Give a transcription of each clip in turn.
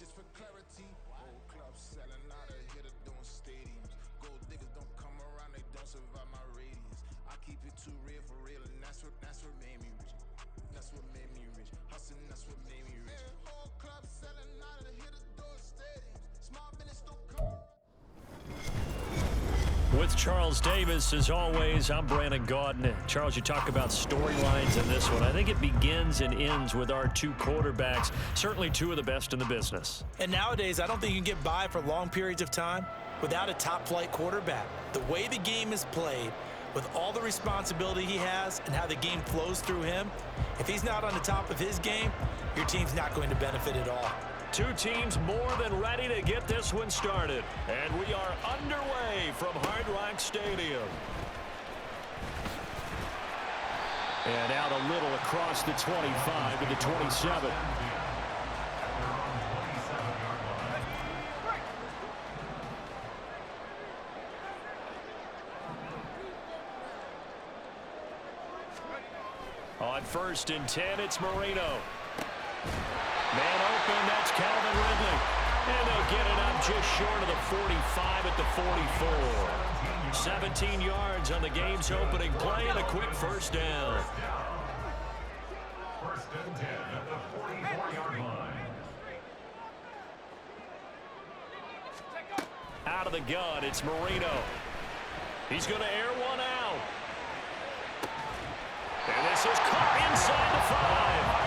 Just for clarity, old clubs selling out of here to doing stadiums. Gold diggers don't come around, they don't survive my radius. I keep it too real for real, and that's what made me rich. That's what made me rich. Hustling, that's what made me rich. Whole club selling out of here to doing stadiums. Small business don't come. With Charles Davis, as always, I'm Brandon Gaudin. Charles, you talk about storylines in this one. I think it begins and ends with our two quarterbacks, certainly two of the best in the business. And nowadays, I don't think you can get by for long periods of time without a top-flight quarterback. The way the game is played, with all the responsibility he has and how the game flows through him, if he's not on the top of his game, your team's not going to benefit at all. Two teams more than ready to get this one started. And we are underway from Hard Rock Stadium. And out a little across the 25 to the 27. On 1st and 10, it's Marino. Man open, that's Calvin Ridley. And they'll get it up just short of the 45 at the 44. 17 yards on the game's opening play and a quick first down. 1st and 10 at the 44-yard line. Out of the gun, it's Marino. He's going to air one out. And this is caught inside the 5.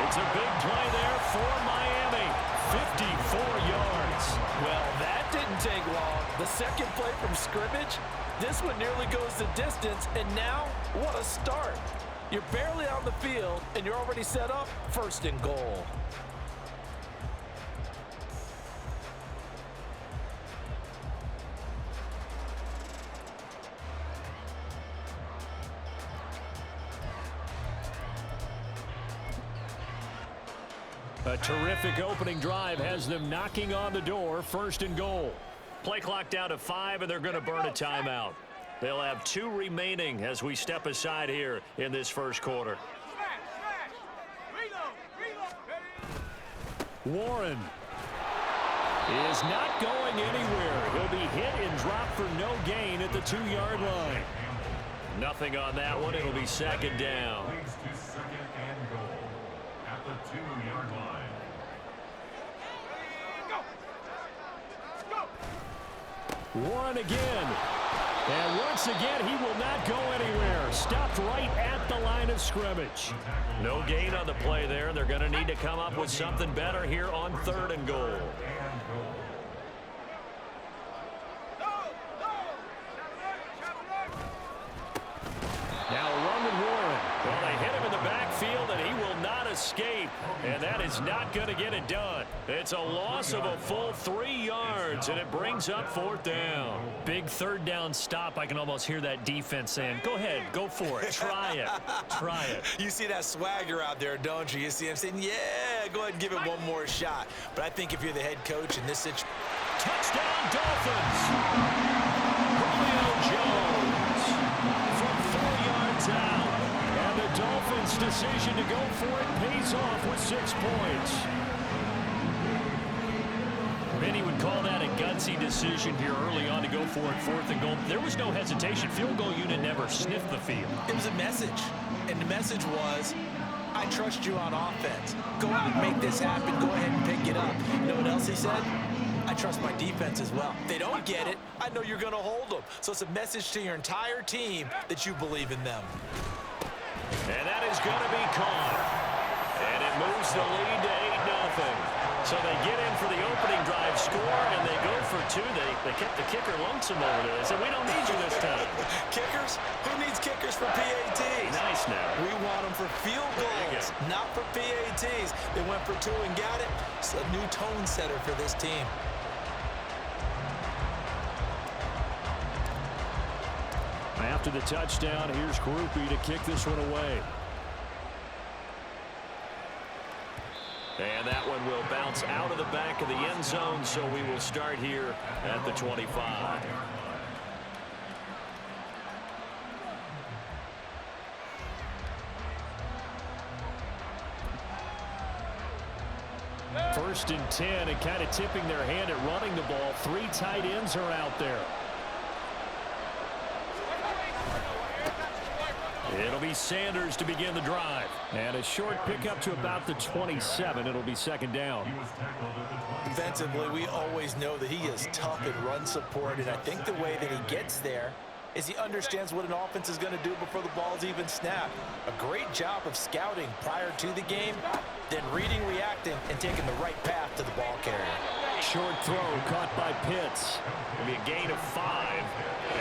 It's a big play there for Miami. 54 yards. Well, that didn't take long. The second play from scrimmage, this one nearly goes the distance, and now, what a start. You're barely on the field, and you're already set up 1st and goal. A terrific opening drive has them knocking on the door, 1st and goal. Play clock down to 5, and they're going to burn a timeout. They'll have 2 remaining as we step aside here in this first quarter. Warren is not going anywhere. He'll be hit and dropped for no gain at the 2-yard line. Nothing on that one. It'll be 2nd down. Leads to 2nd and goal at the 2-yard line. Warren again. And once again, he will not go anywhere. Stopped right at the line of scrimmage. No gain on the play there. They're going to need to come up with something better here on 3rd and goal. Now run with Warren. Well, they hit him in the backfield, and he will not escape. And that is not going to get it done. It's a loss of a full 3 yards, and it brings up 4th down. Big 3rd down stop. I can almost hear that defense saying, go ahead, go for it. Try it. Try it. You see that swagger out there, don't you? You see him saying, yeah, go ahead and give it one more shot. But I think if you're the head coach in this situation. Touchdown, Dolphins. Julio Jones from 4 yards out. And the Dolphins' decision to go for it pays off with 6 points. Many would call that a gutsy decision here early on to go for it 4th and goal. There was no hesitation. Field goal unit never sniffed the field. It was a message, and the message was, I trust you on offense. Go out and make this happen. Go ahead and pick it up. You know what else he said? I trust my defense as well. If they don't get it, I know you're going to hold them. So it's a message to your entire team that you believe in them. And that is going to be caught. And it moves the lead to 8-0. So they get in for the opening drive score, and they go for 2. They kept the kicker lonesome over there. They said, we don't need you this time. Kickers? Who needs kickers for PATs? Nice now. We want them for field goals, not for PATs. They went for 2 and got it. It's a new tone setter for this team. After the touchdown, here's Groupie to kick this one away. And that one will bounce out of the back of the end zone, so we will start here at the 25. First and 10, and kind of tipping their hand at running the ball. 3 tight ends are out there. It'll be Sanders to begin the drive. And a short pickup to about the 27. It'll be second down. Defensively, we always know that he is tough in run support, and I think the way that he gets there is he understands what an offense is going to do before the ball is even snapped. A great job of scouting prior to the game, then reading, reacting, and taking the right path to the ball carrier. Short throw caught by Pitts. It'll be a gain of 5.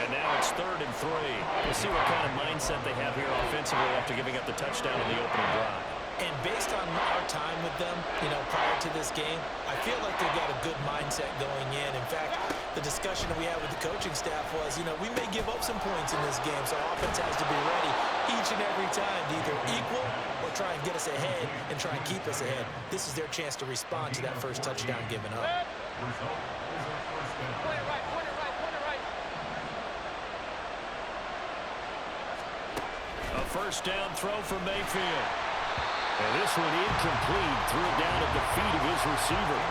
And now it's 3rd and 3. We'll see what kind of mindset they have here offensively after giving up the touchdown in the opening drive. And based on our time with them, prior to this game, I feel like they've got a good mindset going in. In fact, the discussion that we had with the coaching staff was, we may give up some points in this game, so offense has to be ready each and every time to either equal or try and get us ahead and try and keep us ahead. This is their chance to respond to that first touchdown given up. A first down throw for Mayfield. And this one incomplete. Threw it down at the feet of his receiver.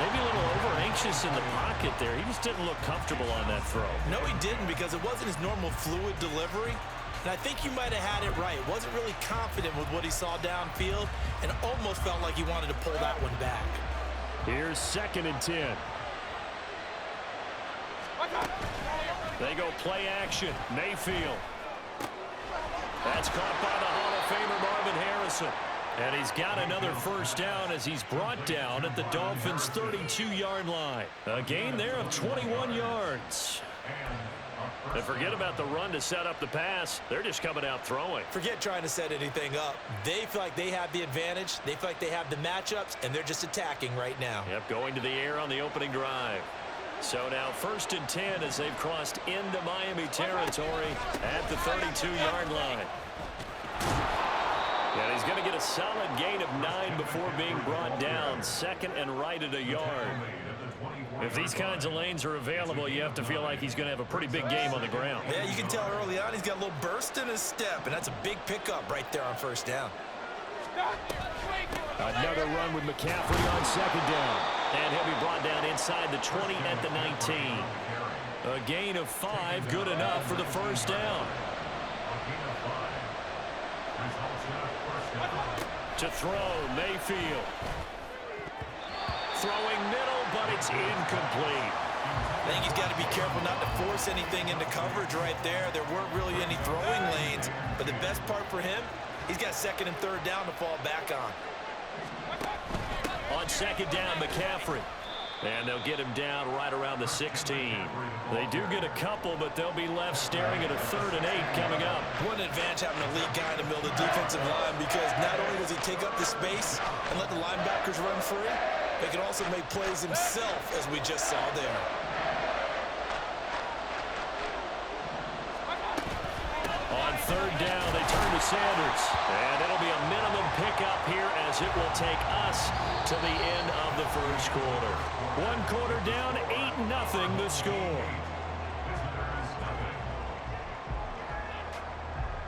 Maybe a little over-anxious in the pocket there. He just didn't look comfortable on that throw. No, he didn't, because it wasn't his normal fluid delivery. And I think you might have had it right. Wasn't really confident with what he saw downfield and almost felt like he wanted to pull that one back. Here's 2nd and 10. They go play action. Mayfield. That's caught by the Hall of Famer Marvin Harrison. And he's got another first down as he's brought down at the Dolphins' 32-yard line. A gain there of 21 yards. And forget about the run to set up the pass. They're just coming out throwing. Forget trying to set anything up. They feel like they have the advantage. They feel like they have the matchups, and they're just attacking right now. Yep, going to the air on the opening drive. So now 1st and 10 as they've crossed into Miami territory at the 32-yard line. And he's going to get a solid gain of 9 before being brought down. 2nd and right at a yard. If these kinds of lanes are available, you have to feel like he's going to have a pretty big game on the ground. Yeah, you can tell early on he's got a little burst in his step, and that's a big pickup right there on first down. Another run with McCaffrey on 2nd down. And he'll be brought down inside the 20 at the 19. A gain of 5, good enough for the first down. To throw, Mayfield. Throwing middle, but it's incomplete. I think he's got to be careful not to force anything into coverage right there. There weren't really any throwing lanes, but the best part for him, he's got 2nd and 3rd down to fall back on. On 2nd down, McCaffrey. And they'll get him down right around the 16. They do get a couple, but they'll be left staring at a 3rd and 8 coming up. What an advantage having an elite guy in the middle of the defensive line, because not only does he take up the space and let the linebackers run free, he can also make plays himself, as we just saw there. On 3rd down, they turn to Sanders. And it'll be a minimum pickup here as it will take us to the end of the first quarter. 1 quarter down, 8-0 the score.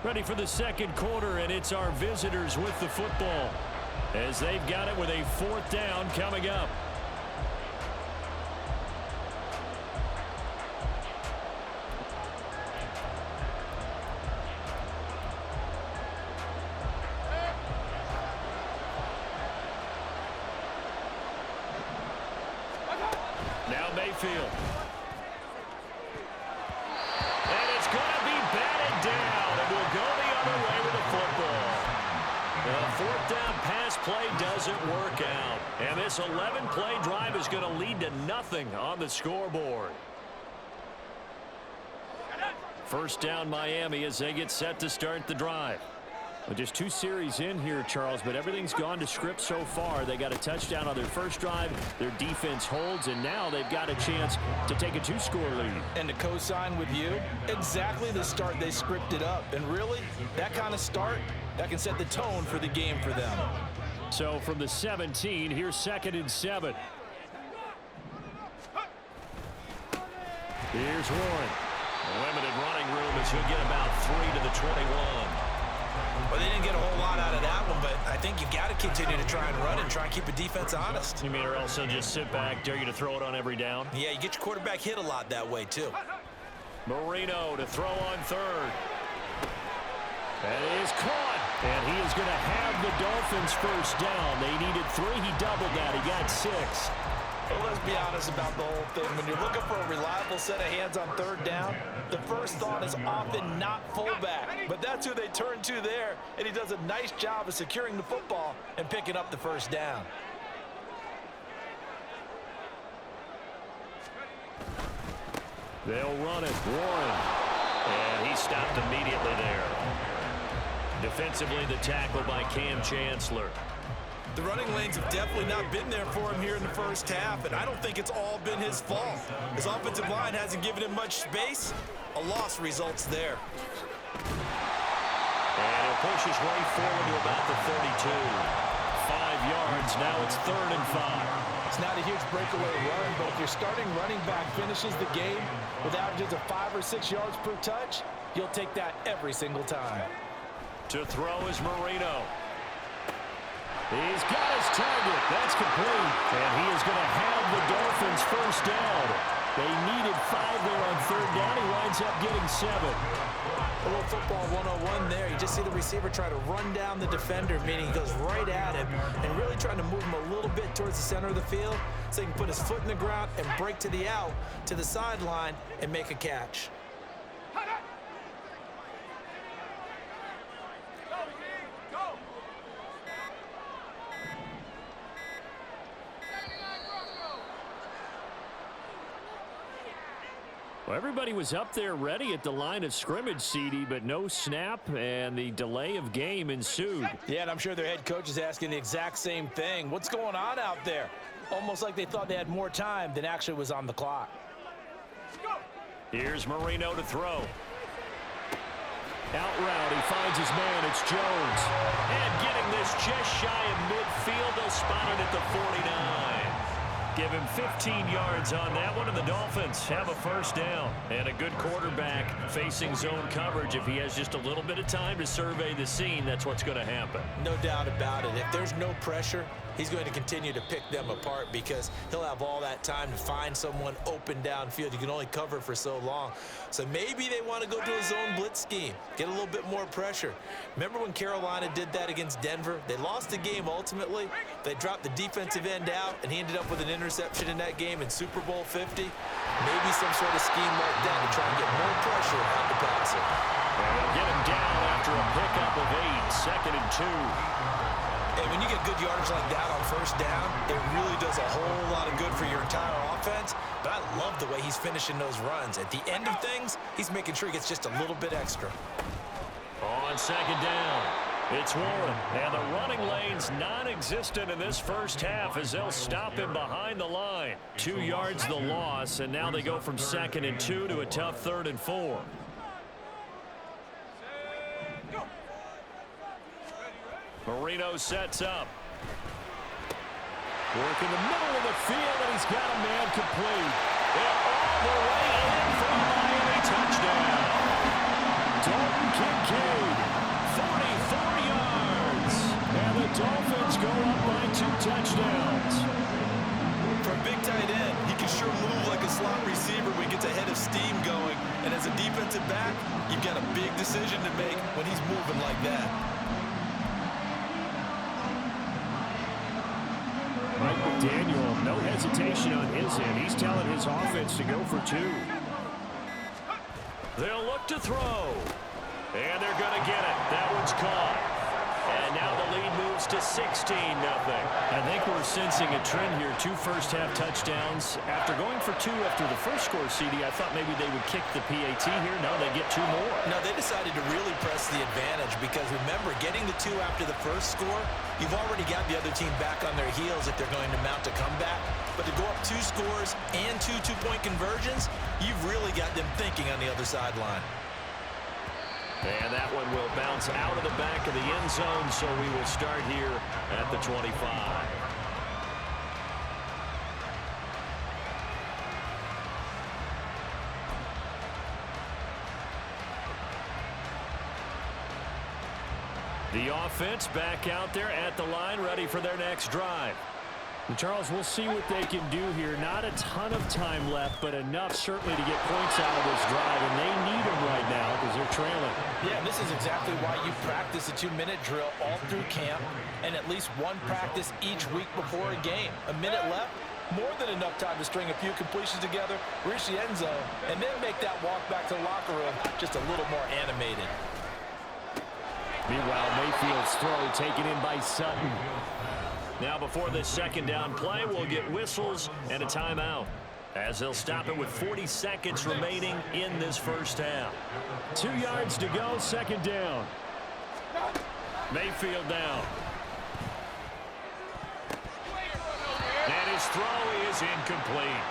Ready for the 2nd quarter, and it's our visitors with the football as they've got it with a 4th down coming up. Now Mayfield. And it's going to be batted down. And we'll go the other way with the football. The 4th down pass play doesn't work out. And this 11-play drive is going to lead to nothing on the scoreboard. First down Miami as they get set to start the drive. Well, just 2 series in here, Charles, but everything's gone to script so far. They got a touchdown on their first drive. Their defense holds, and now they've got a chance to take a 2-score lead. And to co-sign with you, exactly the start they scripted up. And really, that kind of start, that can set the tone for the game for them. So from the 17, here's 2nd and 7. Here's Warren. Limited running room as he'll get about 3 to the 21. Well, they didn't get a whole lot out of that one, but, I think you've got to continue to try and run and try and keep the defense honest. You mean or also just sit back, dare you to throw it on every down? Yeah, you get your quarterback hit a lot that way, too. Marino to throw on third. That is caught. And he is going to have the Dolphins first down. They needed 3. He doubled that. He got 6. Well, let's be honest about the whole thing. When you're looking for a reliable set of hands on third down, the first thought is often not fullback. But that's who they turn to there, and he does a nice job of securing the football and picking up the first down. They'll run it. Warren. And he stopped immediately there. Defensively, the tackle by Cam Chancellor. The running lanes have definitely not been there for him here in the first half, and I don't think it's all been his fault. His offensive line hasn't given him much space. A loss results there. And he'll push his way forward to about the 32. 5 yards. Now it's 3rd and 5. It's not a huge breakaway run, but if your starting running back finishes the game with averages of 5 or 6 yards per touch, you'll take that every single time. To throw is Marino. He's got his target. That's complete. And he is going to have the Dolphins first down. They needed 5 there on 3rd down. He winds up getting 7. A little football 101 there. You just see the receiver try to run down the defender, meaning he goes right at him and really trying to move him a little bit towards the center of the field so he can put his foot in the ground and break to the out, to the sideline, and make a catch. Well, everybody was up there ready at the line of scrimmage, CD, but no snap, and the delay of game ensued. Yeah, and I'm sure their head coach is asking the exact same thing. What's going on out there? Almost like they thought they had more time than actually was on the clock. Here's Marino to throw. Out route, he finds his man. It's Jones. And getting this just shy of midfield, they'll spot it at the 49. Give him 15 yards on that one, and the Dolphins have a first down. And a good quarterback facing zone coverage. If he has just a little bit of time to survey the scene, that's what's going to happen. No doubt about it. If there's no pressure, he's going to continue to pick them apart because he'll have all that time to find someone open downfield. You can only cover for so long. So maybe they want to go to a zone blitz scheme, get a little bit more pressure. Remember when Carolina did that against Denver? They lost the game ultimately. They dropped the defensive end out, and he ended up with an interception in that game in Super Bowl 50. Maybe some sort of scheme like that to try and get more pressure on the passer. They'll get him down after a pickup of 8, 2nd and 2. And when you get good yardage like that on first down, it really does a whole lot of good for your entire offense. But I love the way he's finishing those runs. At the end of things, he's making sure he gets just a little bit extra. On 2nd down, it's Warren. And the running lane's non-existent in this first half as they'll stop him behind the line. 2 yards the loss, and now they go from 2nd and 2 to a tough 3rd and 4. Marino sets up. Work in the middle of the field, and he's got a man complete. And all the way in for a Miami touchdown. Dalton Kincaid, 44 yards. And the Dolphins go up by 2 touchdowns. For a big tight end, he can sure move like a slot receiver when he gets a head of steam going. And as a defensive back, you've got a big decision to make when he's moving like that. Mike McDaniel, no hesitation on his end. He's telling his offense to go for 2. They'll look to throw. And they're going to get it. That one's caught. And now the lead moves to 16-0. I think we're sensing a trend here. 2 first-half touchdowns. After going for 2 after the first score, CD, I thought maybe they would kick the PAT here. No, they get 2 more. No, they decided to really press the advantage because, remember, getting the 2 after the first score, you've already got the other team back on their heels if they're going to mount a comeback. But to go up 2 scores and 2 two-point conversions, you've really got them thinking on the other sideline. And that one will bounce out of the back of the end zone, so we will start here at the 25. The offense back out there at the line, ready for their next drive. And Charles, we'll see what they can do here. Not a ton of time left, but enough certainly to get points out of this drive, and they need them right now because they're trailing. Yeah, and this is exactly why you practice a 2-minute drill all through camp and at least one practice each week before a game. A minute left, more than enough time to string a few completions together, reach the end zone, and then make that walk back to the locker room just a little more animated. Meanwhile, Mayfield's throw taken in by Sutton. Now before this second down play, we'll get whistles and a timeout, as they'll stop it with 40 seconds remaining in this first half. 2 yards to go, second down. Mayfield down. And his throw is incomplete.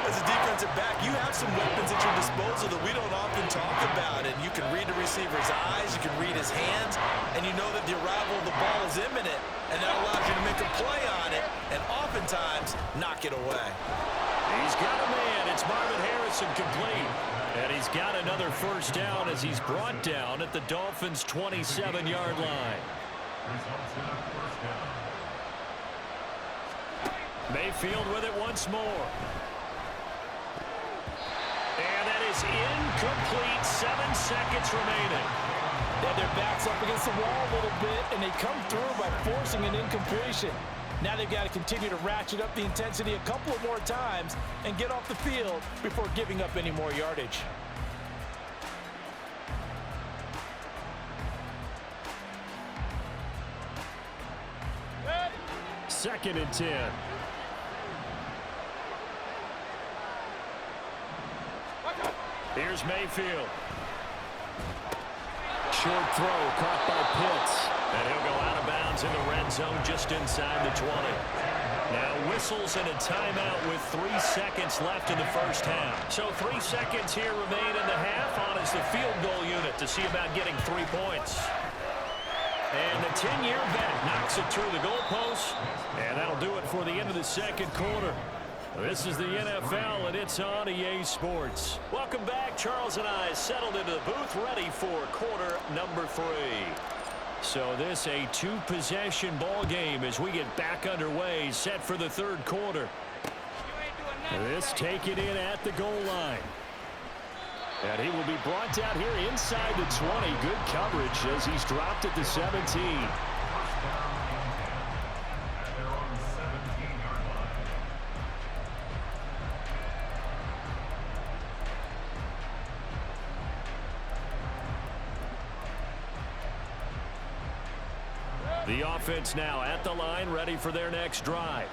As a defensive back, you have some weapons at your disposal that we don't often talk about. And you can read the receiver's eyes, you can read his hands, and you know that the arrival of the ball is imminent. And that allows you to make a play on it and oftentimes knock it away. He's got a man. It's Marvin Harrison complete. And he's got another first down as he's brought down at the Dolphins' 27-yard line. Mayfield with it once more. And that is incomplete. 7 seconds remaining. Yeah, their back's up against the wall a little bit, and they come through by forcing an incompletion. Now they've got to continue to ratchet up the intensity a couple of more times and get off the field before giving up any more yardage. Second and 10. Here's Mayfield. Short throw caught by Pitts. And he'll go out of bounds in the red zone just inside the 20. Now whistles and a timeout with 3 seconds left in the first half. So 3 seconds here remain in the half on as the field goal unit to see about getting 3 points. And the 10-year vet knocks it through the goalpost. And that'll do it for the end of the second quarter. This is the NFL, and it's on EA Sports. Welcome back. Charles and I settled into the booth, ready for quarter number 3. So this a 2-possession ball game as we get back underway, set for the third quarter. This taken in at the goal line. And he will be brought down here inside the 20. Good coverage as he's dropped at the 17. The offense now at the line, ready for their next drive.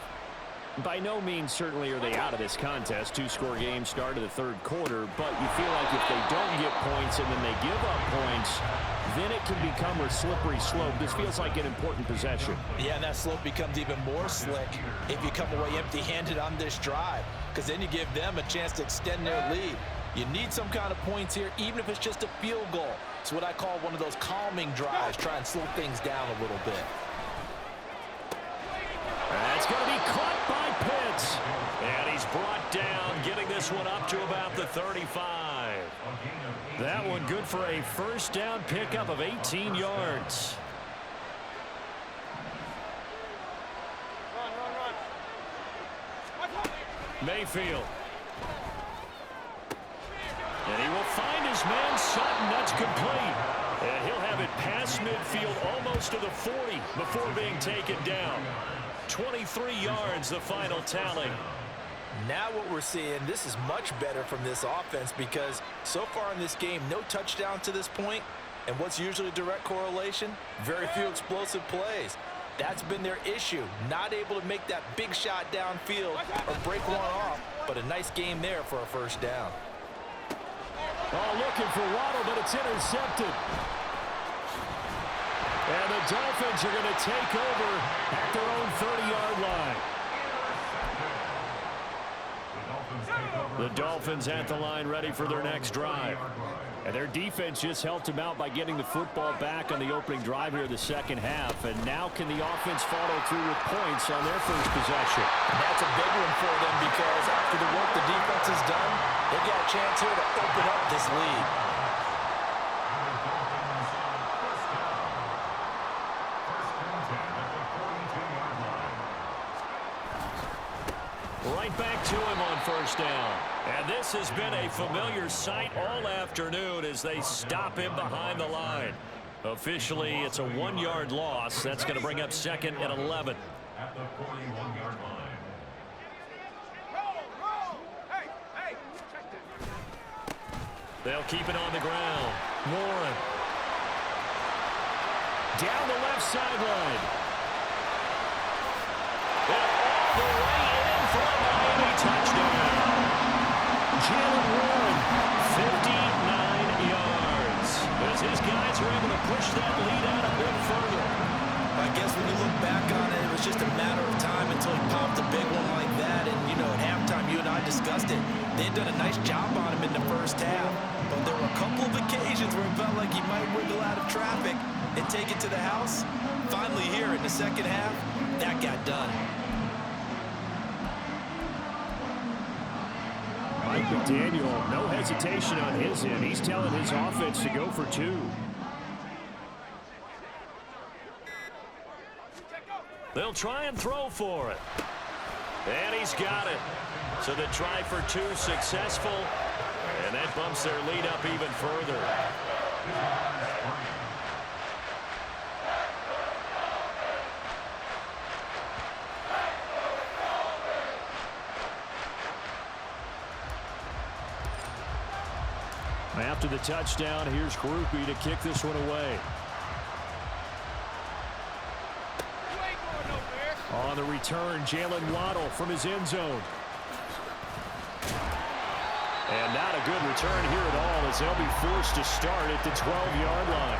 By no means certainly are they out of this contest. 2-score game start of the third quarter, but you feel like if they don't get points and then they give up points, then it can become a slippery slope. This feels like an important possession. Yeah, and that slope becomes even more slick if you come away empty-handed on this drive, because then you give them a chance to extend their lead. You need some kind of points here, even if it's just a field goal. It's what I call one of those calming drives. Try and slow things down a little bit. That's going to be caught by Pitts. And he's brought down, getting this one up to about the 35. That one good for a first down pickup of 18 yards. Mayfield. And he will find his man Sutton. That's complete. And he'll have it past midfield almost to the 40 before being taken down. 23 yards, the final tally. Now what we're seeing, this is much better from this offense because so far in this game, no touchdown to this point. And what's usually a direct correlation? Very few explosive plays. That's been their issue. Not able to make that big shot downfield or break one off. But a nice game there for a first down. Oh, looking for Waddle, but it's intercepted. And the Dolphins are going to take over at their own 30-yard line. The Dolphins at the line, ready for their next drive. And their defense just helped them out by getting the football back on the opening drive here in the second half. And now can the offense follow through with points on their first possession? And that's a big one for them because after the work the defense has done, they've got a chance here to open up this lead. Right back to him on first down. And this has been a familiar sight all afternoon as they stop him behind the line. Officially, it's a 1-yard loss. That's going to bring up second and 11. At the 41-yard line. They'll keep it on the ground. Warren. Down the left sideline. And all the way in for a Miami touchdown. Jalen Warren, 59 yards. As his guys are able to push that lead out a bit further. I guess when you look back on it, it was just a matter of time until he popped a big one like that. And, you know, at halftime, you and I discussed it. They had done a nice job on him in the first half. But there were a couple of occasions where it felt like he might wiggle out of traffic and take it to the house. Finally here in the second half, that got done. Mike McDaniel, no hesitation on his end. He's telling his offense to go for 2. They'll try and throw for it. And he's got it. So the try for 2 successful. And that bumps their lead up even further. After the touchdown, here's Groupie to kick this one away. On the return, Jalen Waddle from his end zone. And not a good return here at all as they'll be forced to start at the 12-yard line.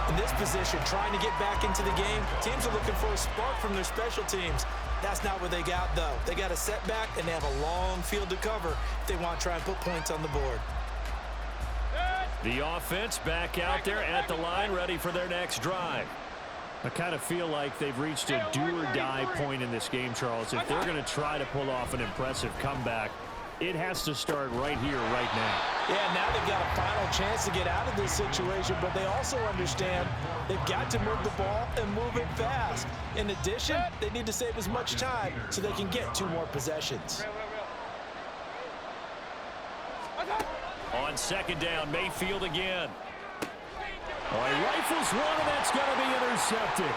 In this position, trying to get back into the game, teams are looking for a spark from their special teams. That's not what they got, though. They got a setback, and they have a long field to cover if they want to try and put points on the board. The offense back out there at the line, ready for their next drive. I kind of feel like they've reached a do-or-die point in this game, Charles. If they're going to try to pull off an impressive comeback, it has to start right here, right now. Yeah, now they've got a final chance to get out of this situation, but they also understand they've got to move the ball and move it fast. In addition, they need to save as much time so they can get 2 more possessions. On second down, Mayfield again. Oh, he rifles one, and that's going to be intercepted.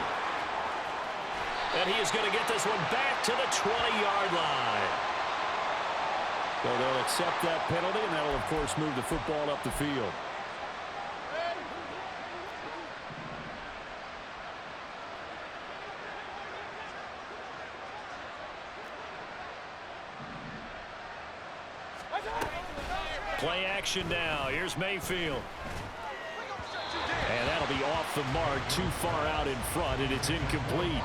And he is going to get this one back to the 20-yard line. So they'll accept that penalty, and that'll, of course, move the football up the field. Play action now. Here's Mayfield. And that'll be off the mark, too far out in front, and it's incomplete.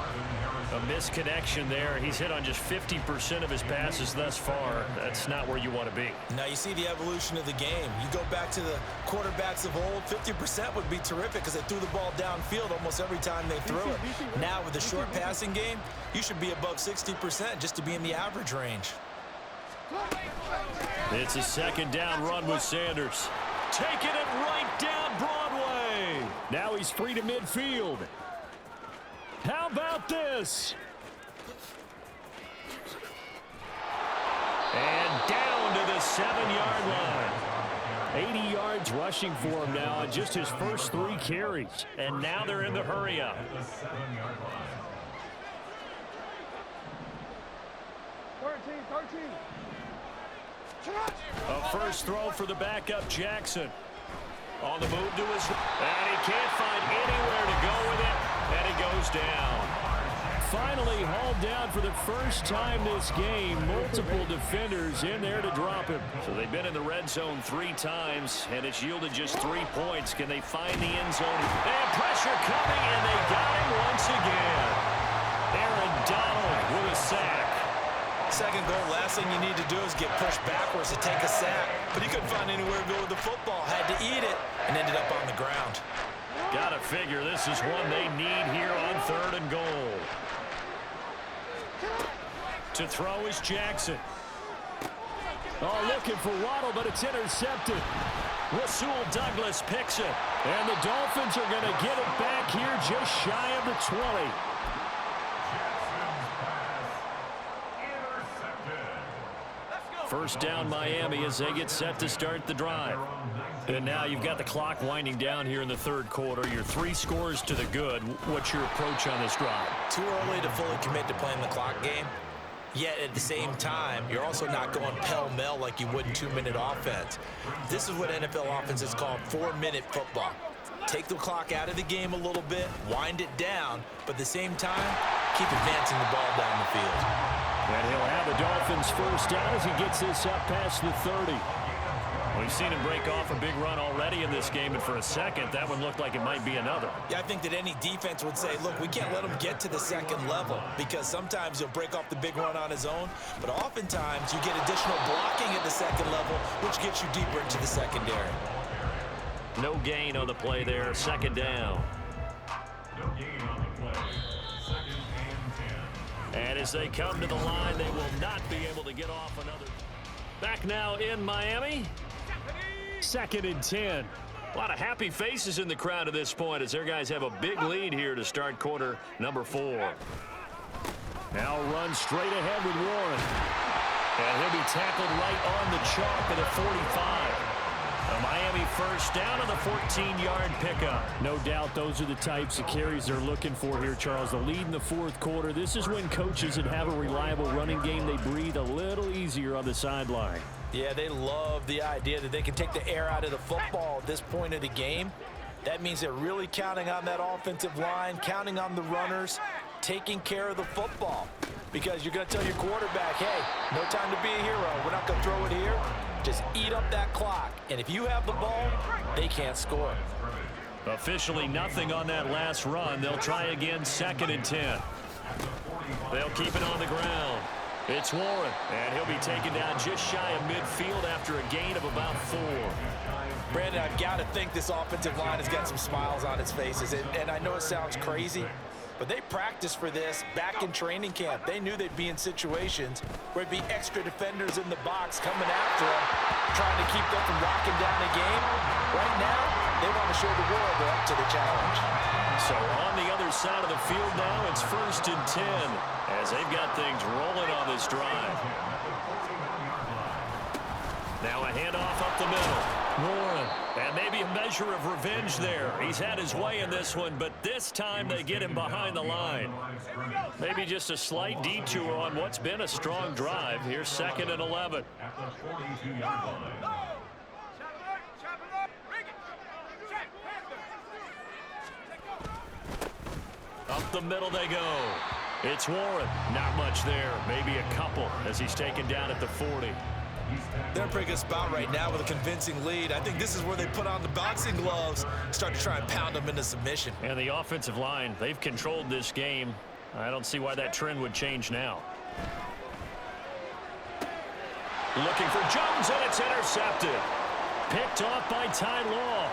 A misconnection there. He's hit on just 50% of his passes thus far. That's not where you want to be. Now you see the evolution of the game. You go back to the quarterbacks of old, 50% would be terrific because they threw the ball downfield almost every time they threw it. Now with the short passing game, you should be above 60% just to be in the average range. It's a second down run with Sanders. Taking it right down Broadway. Now he's free to midfield. How about this? And down to the 7-yard line. 80 yards rushing for him now on just his first 3 carries. And now they're in the hurry up. At the 7-yard line. 13. A first throw for the backup Jackson. On the move to his... And he can't find anywhere to go with it. And he goes down. Finally hauled down for the first time this game. Multiple defenders in there to drop him. So they've been in the red zone 3 times, and it's yielded just 3 points. Can they find the end zone? They have pressure coming, and they got him once again. Aaron Donald with a sack. Second goal, last thing you need to do is get pushed backwards to take a sack. But he couldn't find anywhere to go with the football. Had to eat it and ended up on the ground. Gotta figure this is one they need here on 3rd and goal. To throw is Jackson. Oh, looking for Waddle, but it's intercepted. Rasul Douglas picks it. And the Dolphins are going to get it back here just shy of the 20. First down Miami as they get set to start the drive. And now you've got the clock winding down here in the third quarter. Your 3 scores to the good. What's your approach on this drive? Too early to fully commit to playing the clock game. Yet at the same time, you're also not going pell-mell like you would in 2-minute offense. This is what NFL offenses call 4-minute football. Take the clock out of the game a little bit, wind it down, but at the same time, keep advancing the ball down the field. And he'll have the Dolphins first down as he gets this up past the 30. We've seen him break off a big run already in this game, and for a second, that one looked like it might be another. Yeah, I think that any defense would say, look, we can't let him get to the second level because sometimes he'll break off the big run on his own, but oftentimes you get additional blocking at the second level, which gets you deeper into the secondary. No gain on the play there, second down. No gain on the play. Second and 10. And as they come to the line, they will not be able to get off another. Back now in Miami. Second and 10. A lot of happy faces in the crowd at this point as their guys have a big lead here to start quarter number 4. Now run straight ahead with Warren. And he'll be tackled right on the chalk at the 45. A Miami first down on the 14-yard pickup. No doubt those are the types of carries they're looking for here, Charles. The lead in the fourth quarter. This is when coaches that have a reliable running game, they breathe a little easier on the sideline. Yeah, they love the idea that they can take the air out of the football at this point of the game. That means they're really counting on that offensive line, counting on the runners, taking care of the football. Because you're going to tell your quarterback, hey, no time to be a hero. We're not going to throw it here. Just eat up that clock. And if you have the ball, they can't score. Officially nothing on that last run. They'll try again, second and 10. They'll keep it on the ground. It's Warren, and he'll be taken down just shy of midfield after a gain of about 4. Brandon, I've got to think this offensive line has got some smiles on its faces. And I know it sounds crazy, but they practiced for this back in training camp. They knew they'd be in situations where there'd be extra defenders in the box coming after them, trying to keep them from locking down the game. Right now, they want to show the world they're up to the challenge. So on the other side of the field now, it's first and 10 as they've got things rolling on this drive. Now a handoff up the middle. Warren, and maybe a measure of revenge there. He's had his way in this one, but this time they get him behind the line. Maybe just a slight detour on what's been a strong drive. Here's second and 11. At the 42-yard line. Up the middle they go. It's Warren. Not much there. Maybe a couple as he's taken down at the 40. They're in a pretty good spot right now with a convincing lead. I think this is where they put on the boxing gloves, start to try and pound them into submission. And the offensive line, they've controlled this game. I don't see why that trend would change now. Looking for Jones, and it's intercepted. Picked off by Ty Law.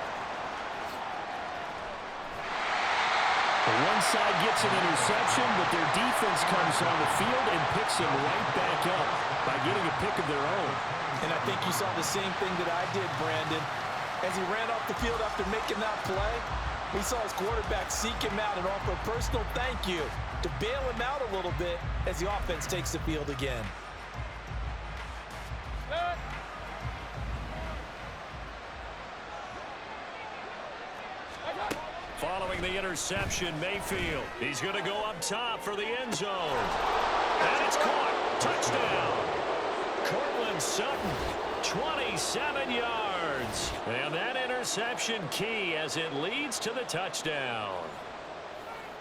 One side gets an interception, but their defense comes on the field and picks them right back up by getting a pick of their own. And I think you saw the same thing that I did, Brandon. As he ran off the field after making that play, we saw his quarterback seek him out and offer a personal thank you to bail him out a little bit as the offense takes the field again. Following the interception, Mayfield. He's going to go up top for the end zone. And it's caught. Touchdown. Cortland Sutton, 27 yards. And that interception key as it leads to the touchdown.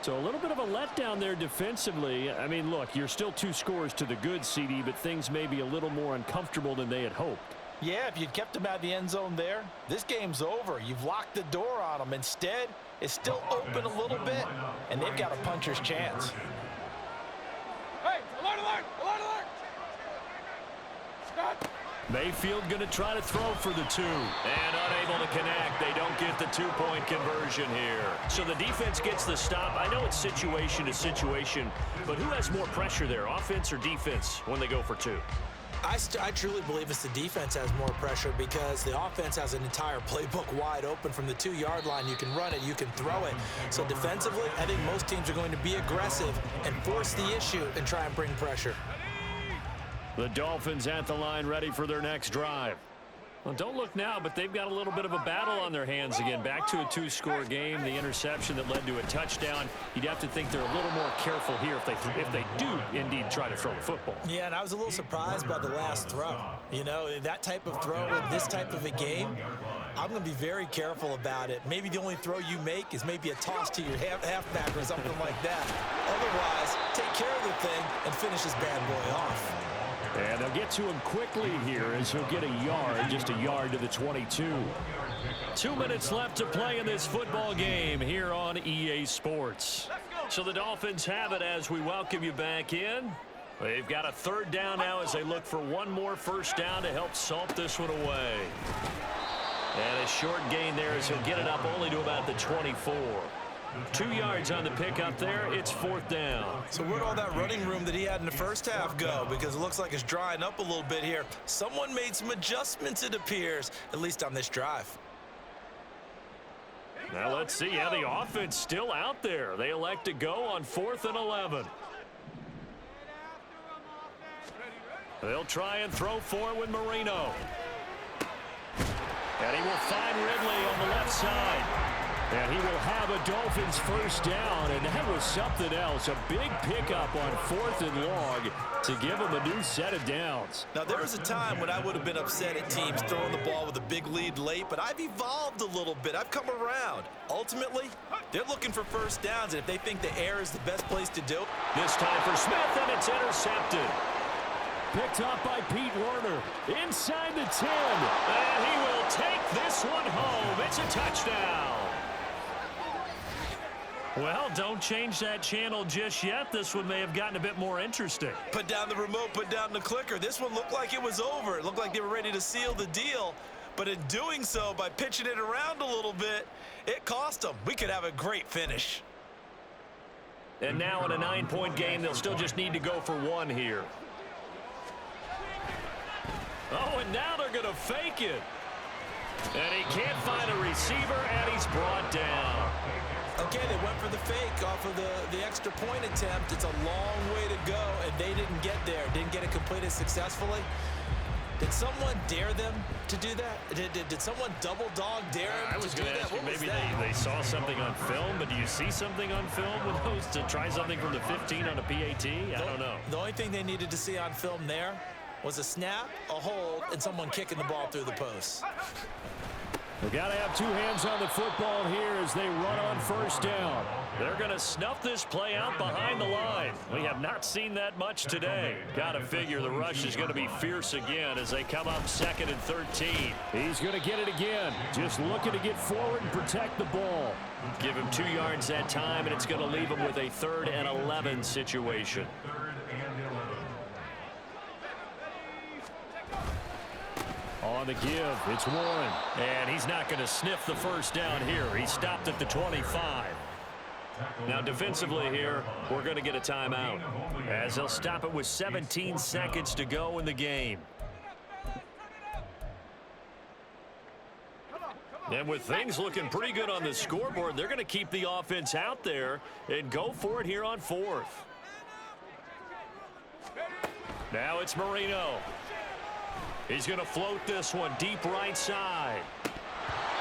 So a little bit of a letdown there defensively. I mean, look, you're still 2 scores to the good, CD, but things may be a little more uncomfortable than they had hoped. Yeah, if you'd kept him out of the end zone there, this game's over. You've locked the door on him. Instead, it's still open a little bit, and they've got a puncher's chance. Hey, alert, alert, alert, alert! Stop! Mayfield going to try to throw for the 2. And unable to connect. They don't get the 2-point conversion here. So the defense gets the stop. I know it's situation to situation, but who has more pressure there, offense or defense, when they go for 2? I truly believe it's the defense has more pressure because the offense has an entire playbook wide open from the 2-yard line. You can run it, you can throw it. So defensively, I think most teams are going to be aggressive and force the issue and try and bring pressure. The Dolphins at the line ready for their next drive. Well, don't look now, but they've got a little bit of a battle on their hands again. Back to a two-score game. The interception that led to a touchdown. You'd have to think they're a little more careful here if they do indeed try to throw the football. Yeah, and I was a little surprised by the last throw. You know, that type of throw in this type of a game, I'm going to be very careful about it. Maybe the only throw you make is maybe a toss to your halfback or something like that. Otherwise, take care of the thing and finish this bad boy off. And they'll get to him quickly here as he'll get a yard, just a yard to the 22. 2 minutes left to play in this football game here on EA Sports. So the Dolphins have it as we welcome you back in. They've got a third down now as they look for one more first down to help salt this one away. And a short gain there as he'll get it up only to about the 24. 2 yards on the pickup there. It's fourth down. So where'd all that running room that he had in the first half go? Because it looks like it's drying up a little bit here. Someone made some adjustments, it appears, at least on this drive. Now let's see. Yeah, the offense still out there. They elect to go on 4th and 11. They'll try and throw for it with Marino. And he will find Ridley on the left side. And he will have a Dolphins first down, and that was something else. A big pickup on 4th and long to give him a new set of downs. Now, there was a time when I would have been upset at teams throwing the ball with a big lead late, but I've evolved a little bit. I've come around. Ultimately, they're looking for first downs, and if they think the air is the best place to do it. This time for Smith, and it's intercepted. Picked up by Pete Werner inside the 10. And he will take this one home. It's a touchdown. Well, don't change that channel just yet. This one may have gotten a bit more interesting. Put down the remote, put down the clicker. This one looked like it was over. It looked like they were ready to seal the deal. But in doing so, by pitching it around a little bit, it cost them. We could have a great finish. And now in a 9-point game, they'll still just need to go for one here. Oh, and now they're going to fake it. And he can't find a receiver, and he's brought down. Okay, they went for the fake off of the extra point attempt. It's a long way to go, and they didn't get there. Didn't get it completed successfully. Did someone dare them to do that? Did someone double dog dare them I was to do going to that? ask you, maybe they saw something on film, but do you see something on film with those to try something from the 15 on a PAT? I don't know. The only thing they needed to see on film there was a snap, a hold, and someone kicking the ball through the post. We've got to have two hands on the football here as they run on first down. They're going to snuff this play out behind the line. We have not seen that much today. Got to figure the rush is going to be fierce again as they come up 2nd and 13. He's going to get it again. Just looking to get forward and protect the ball. Give him 2 yards that time, and it's going to leave him with a 3rd and 11 situation. On the give, it's Warren. And he's not going to sniff the first down here. He stopped at the 25. Now defensively here, we're going to get a timeout as they'll stop it with 17 seconds to go in the game. And with things looking pretty good on the scoreboard, they're going to keep the offense out there and go for it here on 4th. Now it's Marino. He's going to float this one deep right side.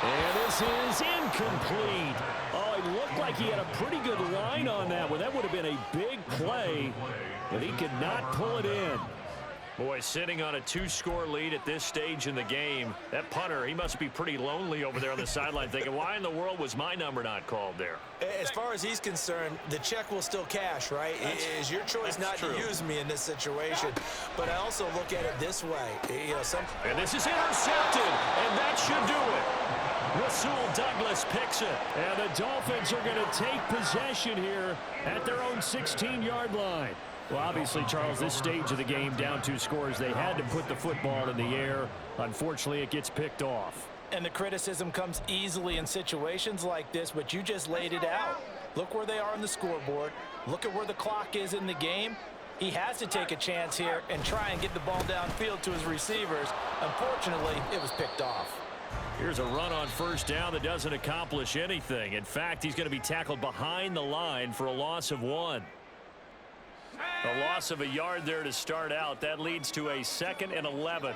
And this is incomplete. Oh, it looked like he had a pretty good line on that one. That would have been a big play, but he could not pull it in. Boy, sitting on a 2-score lead at this stage in the game, that punter, he must be pretty lonely over there on the sideline thinking, why in the world was my number not called there? As far as he's concerned, the check will still cash, right? It is your choice not to use me in this situation. But I also look at it this way. You know, and this is intercepted, and that should do it. Rasul Douglas picks it. And the Dolphins are going to take possession here at their own 16-yard line. Well, obviously, Charles, this stage of the game, down 2 scores, they had to put the football in the air. Unfortunately, it gets picked off. And the criticism comes easily in situations like this, but you just laid it out. Look where they are on the scoreboard. Look at where the clock is in the game. He has to take a chance here and try and get the ball downfield to his receivers. Unfortunately, it was picked off. Here's a run on first down that doesn't accomplish anything. In fact, he's going to be tackled behind the line for a loss of 1. A loss of a yard there to start out. That leads to a 2nd and 11.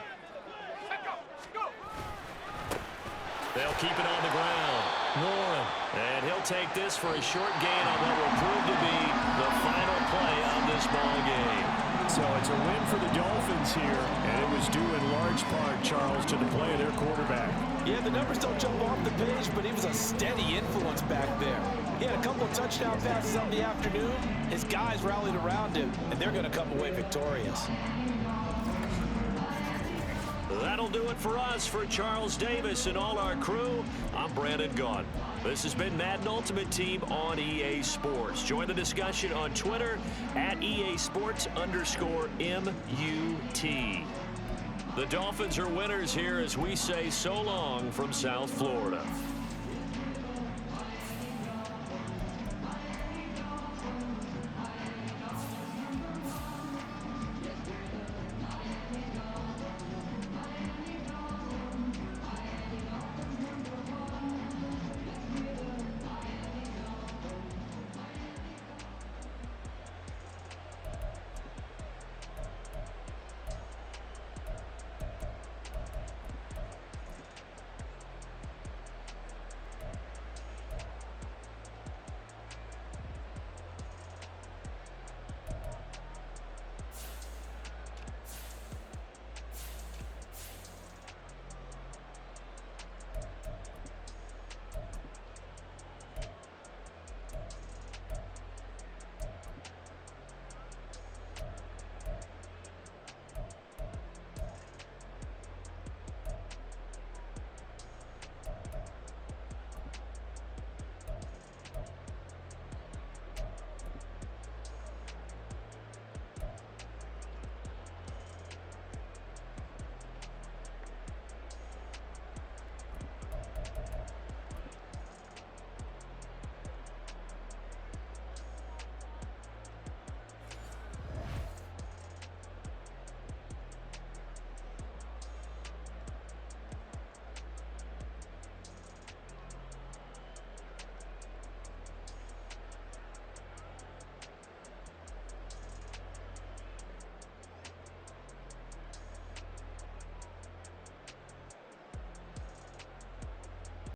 They'll keep it on the ground. Warren. And he'll take this for a short gain on what will prove to be the final play of this ball game. So it's a win for the Dolphins here, and it was due in large part, Charles, to the play of their quarterback. Yeah, the numbers don't jump off the page, but he was a steady influence back there. He had a couple of touchdown passes on the afternoon. His guys rallied around him, and they're going to come away victorious. That'll do it for us. For Charles Davis and all our crew, I'm Brandon Gaughan. This has been Madden Ultimate Team on EA Sports. Join the discussion on Twitter at EA Sports_MUT. The Dolphins are winners here as we say so long from South Florida.